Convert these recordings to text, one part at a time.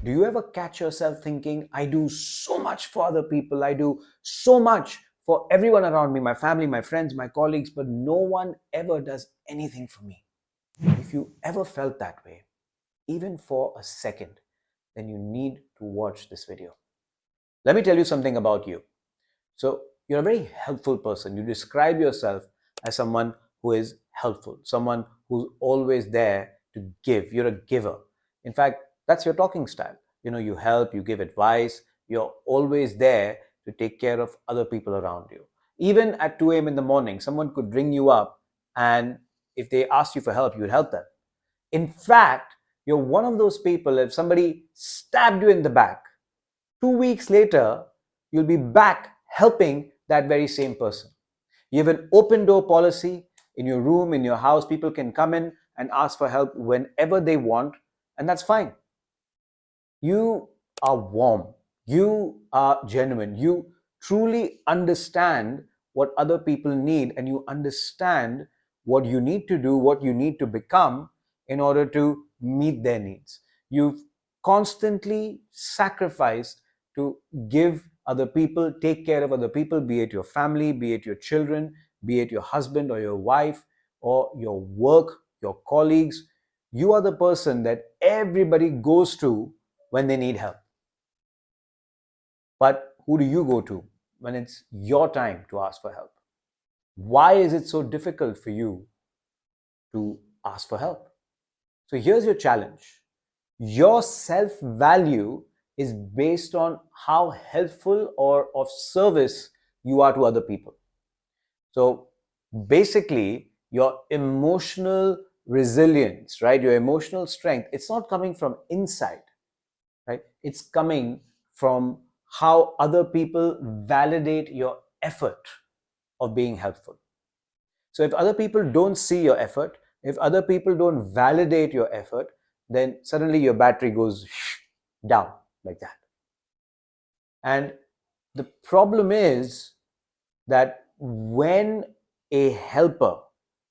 Do you ever catch yourself thinking, I do so much for other people, I do so much for everyone around me, my family, my friends, my colleagues, but no one ever does anything for me? If you ever felt that way, even for a second, then you need to watch this video. Let me tell you something about you. So, you're a very helpful person. You describe yourself as someone who is helpful, someone who's always there to give. You're a giver. In fact, that's your talking style. You help, you give advice, you're always there to take care of other people around you. Even at 2 a.m. in the morning, someone could ring you up, and if they asked you for help, you would help them. In fact, you're one of those people, if somebody stabbed you in the back, 2 weeks later, you'll be back helping that very same person. You have an open door policy in your room, in your house. People can come in and ask for help whenever they want, and that's fine. You are warm. You are genuine. You truly understand what other people need, and you understand what you need to do, what you need to become in order to meet their needs. You've constantly sacrificed to give other people, take care of other people, be it your family, be it your children, be it your husband or your wife, or your work, your colleagues. You are the person that everybody goes to when they need help. But who do you go to when it's your time to ask for help? Why is it so difficult for you to ask for help? So here's your challenge. Your self-value is based on how helpful or of service you are to other people. So basically, your emotional resilience, right? Your emotional strength, it's not coming from inside, right? It's coming from how other people validate your effort of being helpful. So if other people don't see your effort, if other people don't validate your effort, then suddenly your battery goes down like that. And the problem is that when a helper,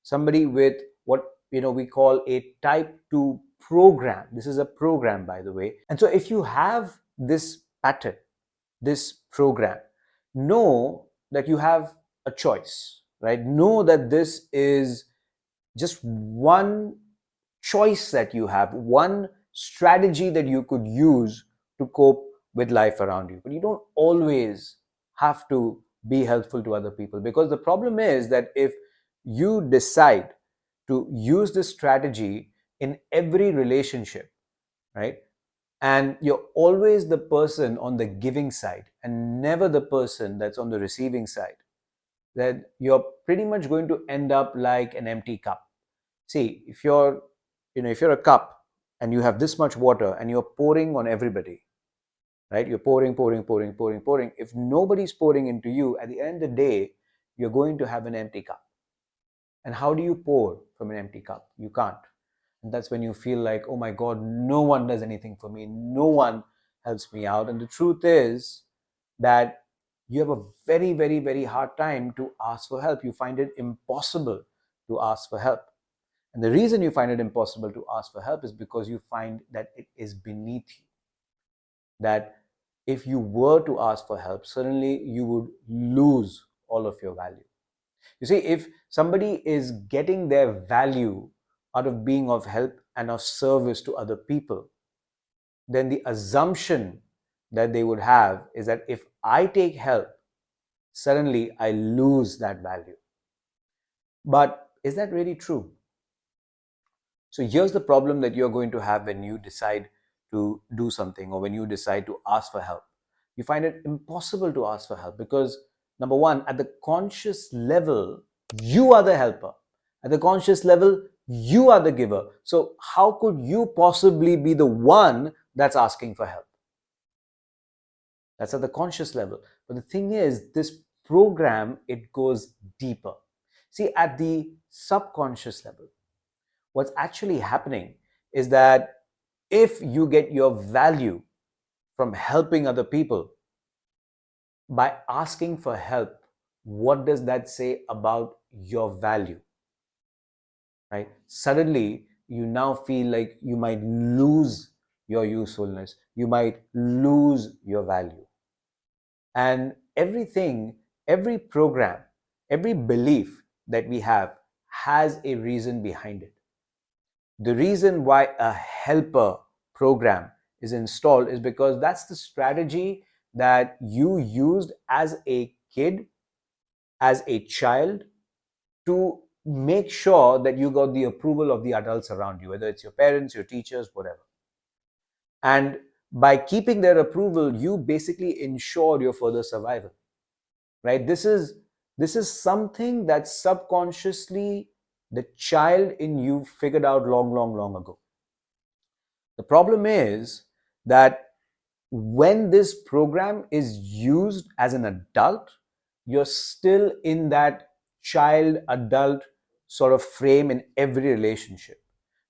somebody with what we call a type 2 program, this is a program, by the way. And so if you have this pattern, this program, know that you have a choice, right? Know that this is just one choice that you have, one strategy that you could use to cope with life around you. But you don't always have to be helpful to other people, because the problem is that if you decide to use this strategy in every relationship, right, and you're always the person on the giving side and never the person that's on the receiving side, then you're pretty much going to end up like an empty cup. See, if you're a cup and you have this much water and you're pouring on everybody, right? You're pouring, pouring, pouring, pouring, pouring. If nobody's pouring into you, at the end of the day, you're going to have an empty cup. And how do you pour from an empty cup? You can't. And that's when you feel like, oh my God, no one does anything for me. No one helps me out. And the truth is that you have a very, very, very hard time to ask for help. You find it impossible to ask for help. And the reason you find it impossible to ask for help is because you find that it is beneath you. That if you were to ask for help, suddenly you would lose all of your value. You see, if somebody is getting their value out of being of help and of service to other people, then the assumption that they would have is that if I take help, suddenly I lose that value. But is that really true? So here's the problem that you're going to have when you decide to do something or when you decide to ask for help. You find it impossible to ask for help because, number one, at the conscious level, you are the helper. At the conscious level, you are the giver. So how could you possibly be the one that's asking for help? That's at the conscious level. But the thing is, this program, it goes deeper. See, at the subconscious level, what's actually happening is that if you get your value from helping other people, by asking for help, what does that say about your value? Right? Suddenly, you now feel like you might lose your usefulness. You might lose your value. And everything, every program, every belief that we have has a reason behind it. The reason why a helper program is installed is because that's the strategy that you used as a kid, as a child, to make sure that you got the approval of the adults around you, whether it's your parents, your teachers, whatever. And by keeping their approval, you basically ensure your further survival, right? This is something that subconsciously the child in you figured out long, long, long ago. The problem is that when this program is used as an adult, you're still in that child adult sort of frame in every relationship,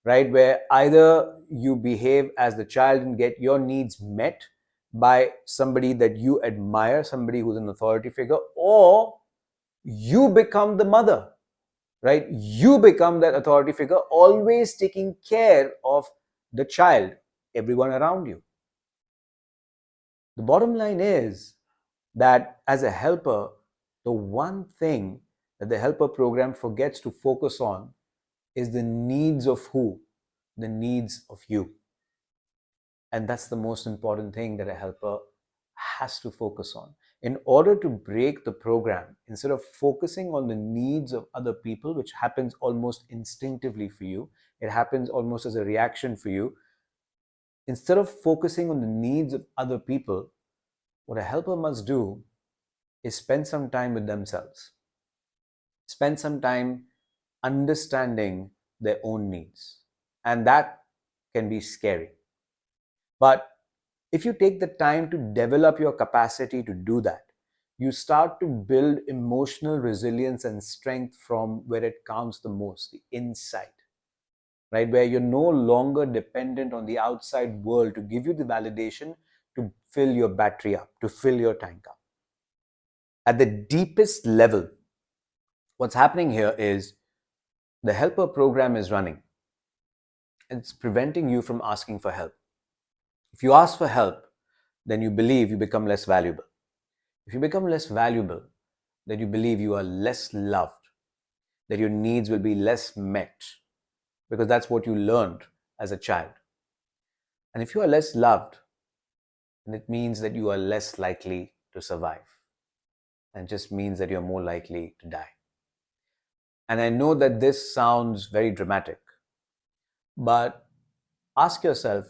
right? Where either you behave as the child and get your needs met by somebody that you admire, somebody who's an authority figure, or you become the mother, right? You become that authority figure, always taking care of the child, everyone around you. The bottom line is that as a helper, the one thing that the helper program forgets to focus on is the needs of who? The needs of you. And that's the most important thing that a helper has to focus on. In order to break the program, instead of focusing on the needs of other people, which happens almost instinctively for you, it happens almost as a reaction for you. Instead of focusing on the needs of other people, what a helper must do is spend some time with themselves. Spend some time understanding their own needs. And that can be scary. But if you take the time to develop your capacity to do that, you start to build emotional resilience and strength from where it counts the most, the inside, right? Where you're no longer dependent on the outside world to give you the validation to fill your battery up, to fill your tank up. At the deepest level, what's happening here is the helper program is running. It's preventing you from asking for help. If you ask for help, then you believe you become less valuable. If you become less valuable, then you believe you are less loved, that your needs will be less met, because that's what you learned as a child. And if you are less loved, then it means that you are less likely to survive. And it just means that you're more likely to die. And I know that this sounds very dramatic, but ask yourself,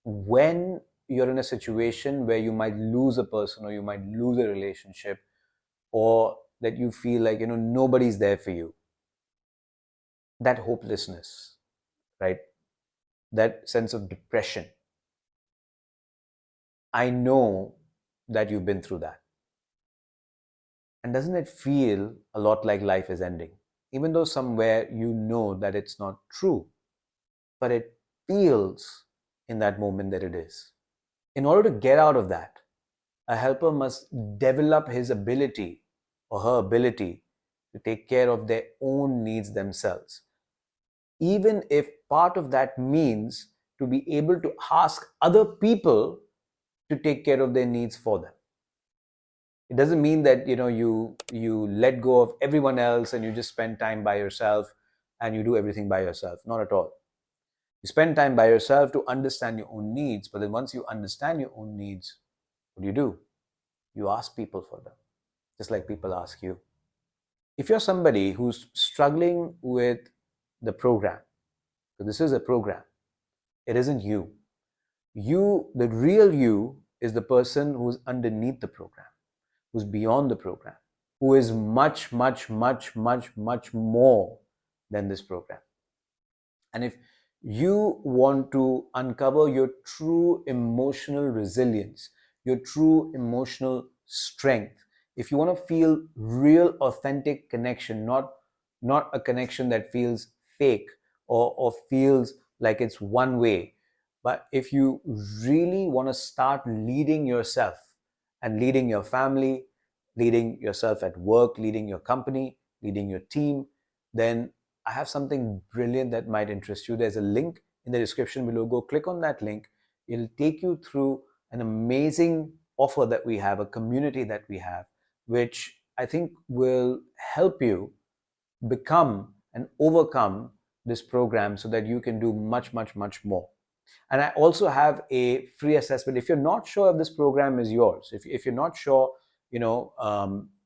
when you're in a situation where you might lose a person or you might lose a relationship, or that you feel like nobody's there for you, that hopelessness, right, that sense of depression, I know that you've been through that. And doesn't it feel a lot like life is ending, even though somewhere you know that it's not true, but it feels in that moment that it is. In order to get out of that, a helper must develop his ability or her ability to take care of their own needs themselves. Even if part of that means to be able to ask other people to take care of their needs for them. It doesn't mean that you let go of everyone else and you just spend time by yourself and you do everything by yourself. Not at all. You spend time by yourself to understand your own needs, but then once you understand your own needs, what do? You ask people for them, just like people ask you. If you're somebody who's struggling with the program, so this is a program, it isn't you. The real you is the person who's underneath the program, who's beyond the program, who is much, much, much, much, much more than this program. And if you want to uncover your true emotional resilience, your true emotional strength, if you want to feel real, authentic connection, not a connection that feels fake or feels like it's one way, but if you really want to start leading yourself and leading your family, leading yourself at work, leading your company, leading your team, then I have something brilliant that might interest you. There's a link in the description below. Go click on that link It'll take you through an amazing offer that we have, a community that we have, which I think will help you become and overcome this program so that you can do much, much, much more. And I also have a free assessment. If you're not sure if this program is yours, if you're not sure,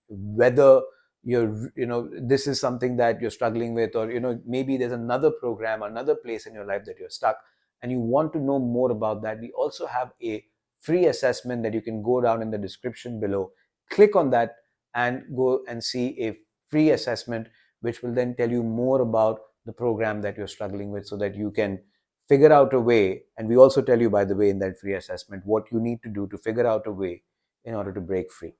whether this is something that you're struggling with, or, maybe there's another program, another place in your life that you're stuck and you want to know more about that, we also have a free assessment that you can go down in the description below, click on that and go and see a free assessment, which will then tell you more about the program that you're struggling with so that you can figure out a way. And we also tell you, by the way, in that free assessment, what you need to do to figure out a way in order to break free.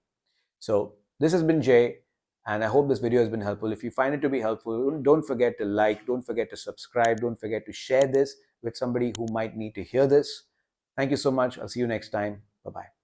So this has been Jay, and I hope this video has been helpful. If you find it to be helpful, don't forget to like, don't forget to subscribe, don't forget to share this with somebody who might need to hear this. Thank you so much. I'll see you next time. Bye-bye.